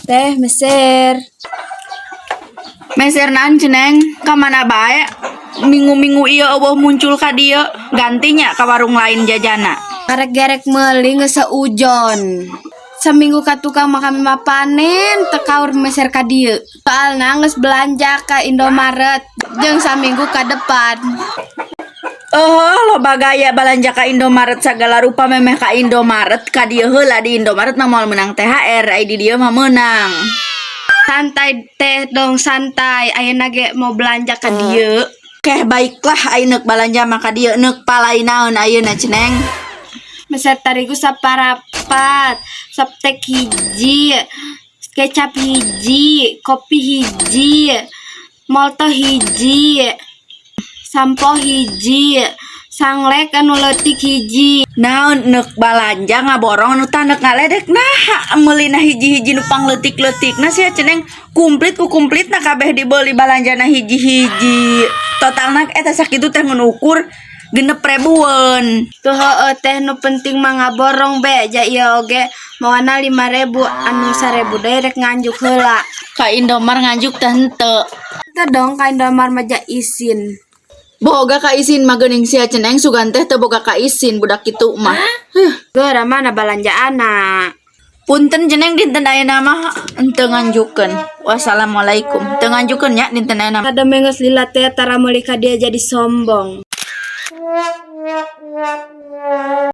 Teh meser. Meser nan ceneng ka mana bae minggu-minggu ieu eueuh muncul ka dieu gantinya ka warung lain jajana. Garek-garek meuli geus saujon. Seminggu ka tukang makan panen tekaur meser ka dieu. Soalna geus belanja ka Indomaret jeung saminggu ka depan. Loba gaya balanja ka Indomaret sagala rupa memeh ka Indomaret ka dieu heula di Indomaret mah moal menang THR ai di dieu mah meunang. Santai teh dong santai. Ayeuna ge mau belanja ka dieu. Keh baiklah ai neuk balanja mah ka dieu neuk palai naon ayeuna ceneng. Meser tarigu saparapat, saptek hiji, kecap hiji, kopi hiji, molto hiji, sampo hiji, sanglek anu leutik hiji. Naon neuk balanja ngaborong anu tandek ngaledek naha meulina hiji-hiji nu pangleutik-leutikna sia ceneng kumplit ku kumplitna kabeh dibeuli balanjana hiji-hiji. Totalna eta sakitu teh ngun ukur 6.000-an. Tuh heueuh teh nu penting mah ngaborong be ja ieu oge moana 5.000 anu 1.000 deui rek nganjuk heula. Ka Indomar nganjuk teh henteu. Teh dong ka Indomar mah ja izin. Boga ka izin mah geuning sia ceneng sugan teh teu boga ka izin budak kitu mah. Geura mana balanjaana. Punten ceneng dinten ayeuna mah henteu nganjukeun. Wassalamualaikum. Teu nganjukeun nya dinten ayeuna. Kada mengeus lila teh tara meuli ka dia jadi sombong.